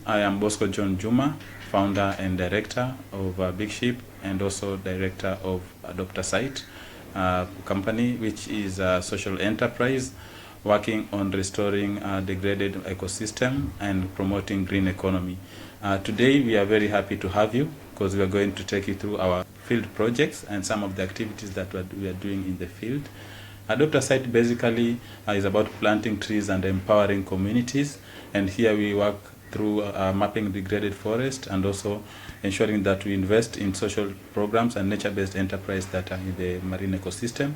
I am Bosco John Juma, founder and director of Big Ship and also director of Adopter Site company, which is a social enterprise working on restoring degraded ecosystem and promoting green economy. Today we are very happy to have you because we are going to take you through our field projects and some of the activities that we are doing in the field. Adopter Site basically is about planting trees and empowering communities, and here we work through mapping degraded forest and also ensuring that we invest in social programs and nature-based enterprise that are in the marine ecosystem.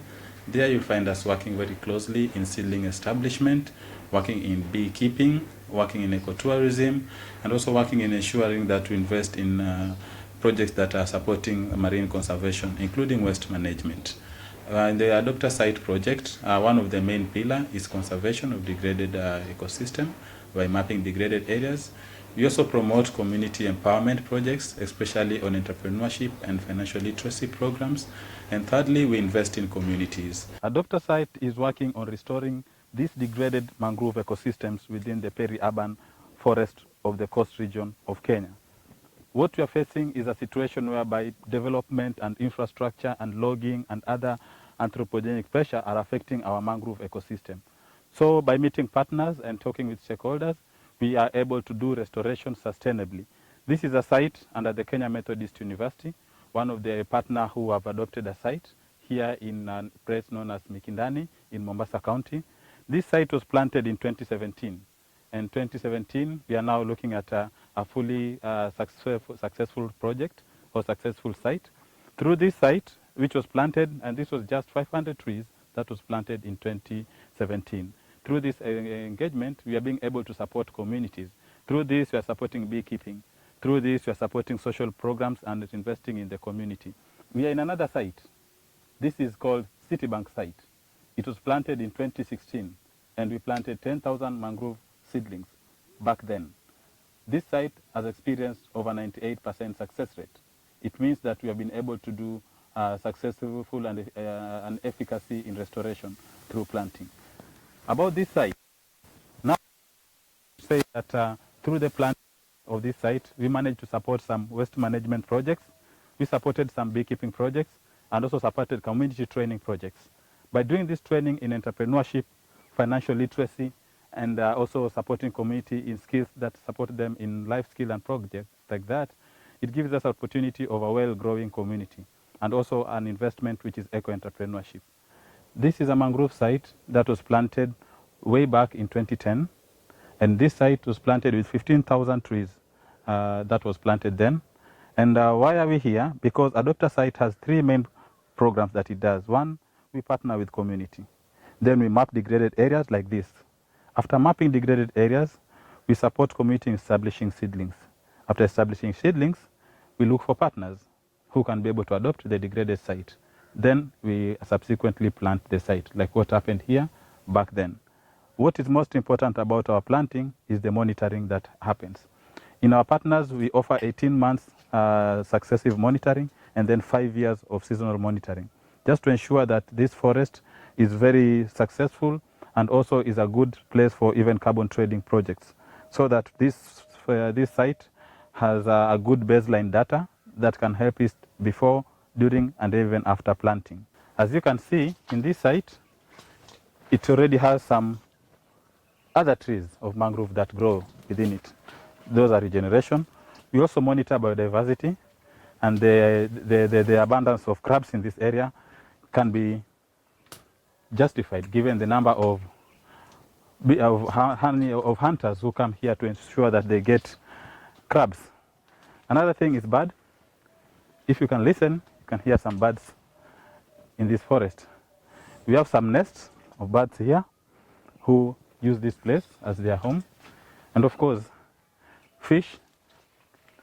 There you'll find us working very closely in seedling establishment, working in beekeeping, working in ecotourism, and also working in ensuring that we invest in projects that are supporting marine conservation, including waste management. In the Adopter Site project, one of the main pillars is conservation of degraded ecosystem by mapping degraded areas. We also promote community empowerment projects, especially on entrepreneurship and financial literacy programs. And thirdly, we invest in communities. Adopter Site is working on restoring these degraded mangrove ecosystems within the peri-urban forest of the coast region of Kenya. What we are facing is a situation whereby development and infrastructure and logging and other anthropogenic pressure are affecting our mangrove ecosystem. So by meeting partners and talking with stakeholders, we are able to do restoration sustainably. This is a site under the Kenya Methodist University, one of the partners who have adopted a site here in a place known as Mikindani in Mombasa County. This site was planted in 2017. In 2017, we are now looking at a fully successful project or successful site. Through this site, which was planted, and this was just 500 trees that was planted in 2017. Through this engagement, we are being able to support communities. Through this, we are supporting beekeeping. Through this, we are supporting social programs and investing in the community. We are in another site. This is called Citibank site. It was planted in 2016, and we planted 10,000 mangrove seedlings back then. This site has experienced over 98% success rate. It means that we have been able to do successful and efficacy in restoration through planting. About this site, now say that through the planting of this site, we managed to support some waste management projects. We supported some beekeeping projects and also supported community training projects. By doing this training in entrepreneurship, financial literacy, and also supporting community in skills that support them in life skill and projects like that, it gives us opportunity of a well-growing community and also an investment which is eco-entrepreneurship. This is a mangrove site that was planted way back in 2010, and this site was planted with 15,000 trees that was planted then. And why are we here? Because Adopter Site has three main programs that it does. One, we partner with community. Then we map degraded areas like this. After mapping degraded areas, we support community in establishing seedlings. After establishing seedlings, we look for partners who can be able to adopt the degraded site. Then we subsequently plant the site, like what happened here back then. What is most important about our planting is the monitoring that happens. In our partners, we offer 18 months successive monitoring and then 5 years of seasonal monitoring, just to ensure that this forest is very successful and also is a good place for even carbon trading projects, so that this site has a good baseline data that can help us before, during, and even after planting. As you can see in this site, it already has some other trees of mangrove that grow within it. Those are regeneration. We also monitor biodiversity, and the abundance of crabs in this area can be justified given the number of hunters who come here to ensure that they get crabs. Another thing is bird. If you can listen, you can hear some birds in this forest. We have some nests of birds here who use this place as their home. And of course, fish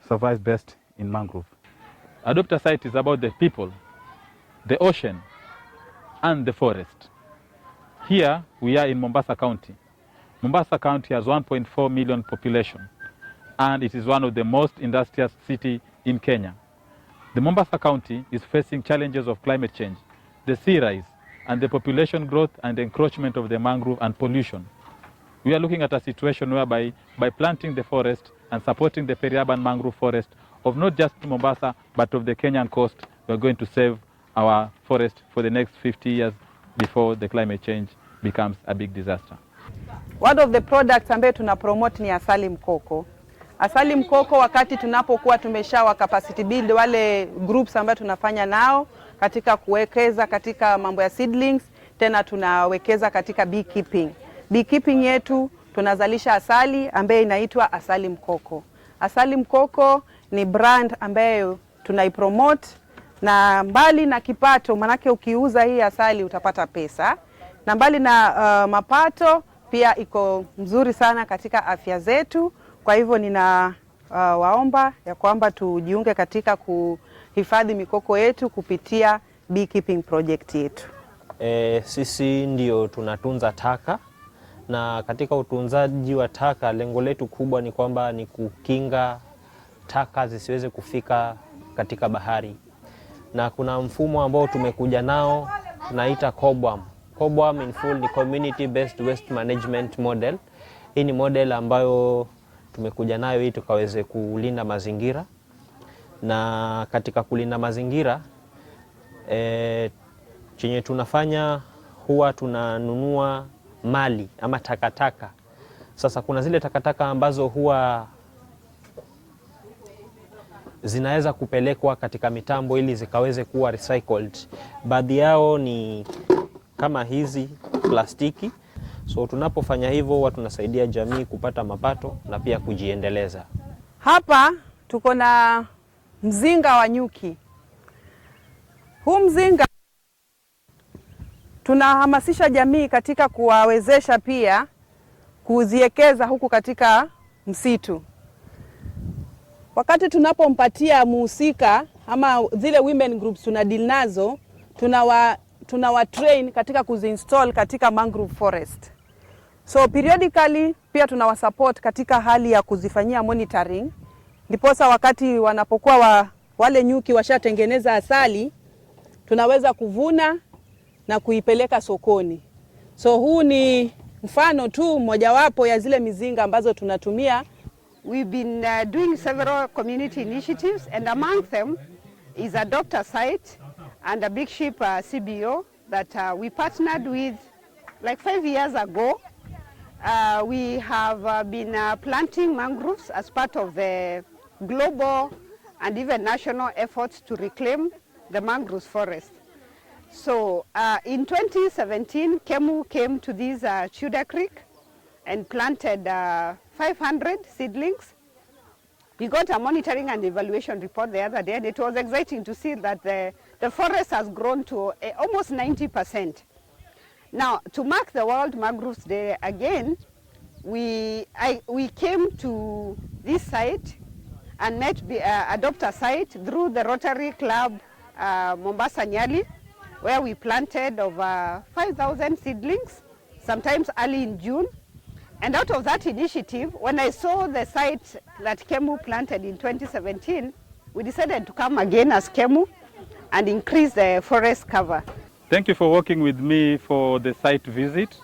survive best in mangrove. Adopter Site is about the people, the ocean, and the forest. Here we are in Mombasa County. Mombasa County has 1.4 million population, and it is one of the most industrious cities in Kenya. The Mombasa County is facing challenges of climate change, the sea rise, and the population growth and the encroachment of the mangrove and pollution. We are looking at a situation whereby by planting the forest, and supporting the peri-urban mangrove forest of not just Mombasa, but of the Kenyan coast. We're going to save our forest for the next 50 years before the climate change becomes a big disaster. One of the products ambayo tuna promote ni asali mkoko. Asali mkoko, wakati tunapokuwa tumeshawa capacity build wale groups ambayo tunafanya nao katika kuwekeza katika mambo ya seedlings, tena tunawekeza katika beekeeping. Beekeeping yetu tunazalisha asali ambayo inaitwa asali mkoko. Asali mkoko ni brand ambayo tunaipromote, na mbali na kipato, manake ukiuza hii asali utapata pesa, na mbali na mapato pia iko mzuri sana katika afya zetu. Kwa hivyo nina waomba ya kwamba tujiunge katika kuhifadhi mikoko yetu kupitia beekeeping project yetu. Sisi ndio tunatunza taka, na katika utunzaji wa taka lengo letu kubwa ni kwamba ni kukinga taka zisiweze kufika katika bahari. Na kuna mfumo ambao tumekuja nao tunaita COBWAM. COBWAM in full ni Community Based Waste Management Model. Hii ni model ambayo tumekuja nayo ili tukaweze kulinda mazingira. Na katika kulinda mazingira chenye tunafanya huwa tunanunua mali ama takataka. Sasa kuna zile takataka ambazo huwa zinaweza kupelekwa katika mitambo ili zikaweze kuwa recycled. Baadhi yao ni kama hizi plastiki. So tunapofanya hivyo huwa tunasaidia jamii kupata mapato na pia kujiendeleza. Hapa tuko na mzinga wa nyuki. Huu mzinga tunahamasisha jamii katika kuwawezesha pia kuziekeza huku katika msitu. Wakati tunapompatia muhusika ama zile women groups tunadeal nazo, tunawa train katika kuzinstall katika mangrove forest. So periodically pia tunawasupport katika hali ya kuzifanyia monitoring. Ndiposa wakati wanapokuwa wale nyuki washatengeneza asali, tunaweza kuvuna na kuipeleka sokoni. So huu ni mfano tu mojawapo ya zile mizinga ambazo tunatumia. We've been doing several community initiatives, and among them is a doctor site and a big ship CBO that we partnered with like 5 years ago. We have been planting mangroves as part of the global and even national efforts to reclaim the mangroves forest. So in 2017, KEMU came to this Chuda Creek and planted 500 seedlings. We got a monitoring and evaluation report the other day, and it was exciting to see that the forest has grown to almost 90%. Now, to mark the World Mangroves Day again, we came to this site and met a doctor site through the Rotary Club Mombasa Nyali, where we planted over 5,000 seedlings, sometimes early in June. And out of that initiative, when I saw the site that KEMU planted in 2017, we decided to come again as KEMU and increase the forest cover. Thank you for working with me for the site visit.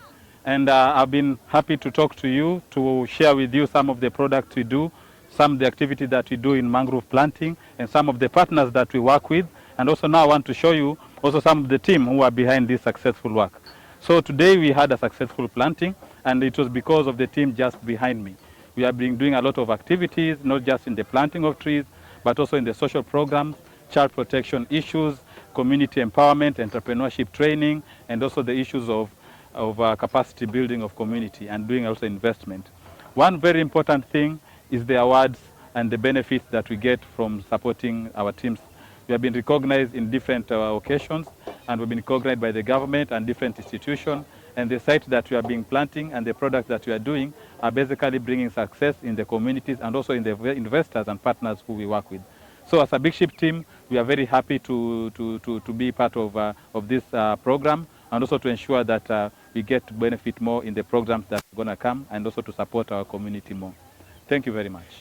And I've been happy to talk to you, to share with you some of the products we do, some of the activities that we do in mangrove planting, and some of the partners that we work with. And also now I want to show you also some of the team who are behind this successful work. So today we had a successful planting, and it was because of the team just behind me. We have been doing a lot of activities, not just in the planting of trees, but also in the social programs, child protection issues, community empowerment, entrepreneurship training, and also the issues of capacity building of community, and doing also investment. One very important thing is the awards and the benefits that we get from supporting our teams. We have been recognized in different occasions, and we've been recognized by the government and different institutions. And the site that we are being planting and the products that we are doing are basically bringing success in the communities and also in the investors and partners who we work with. So as a Big Ship team, we are very happy to be part of this program, and also to ensure that we get to benefit more in the programs that are going to come, and also to support our community more. Thank you very much.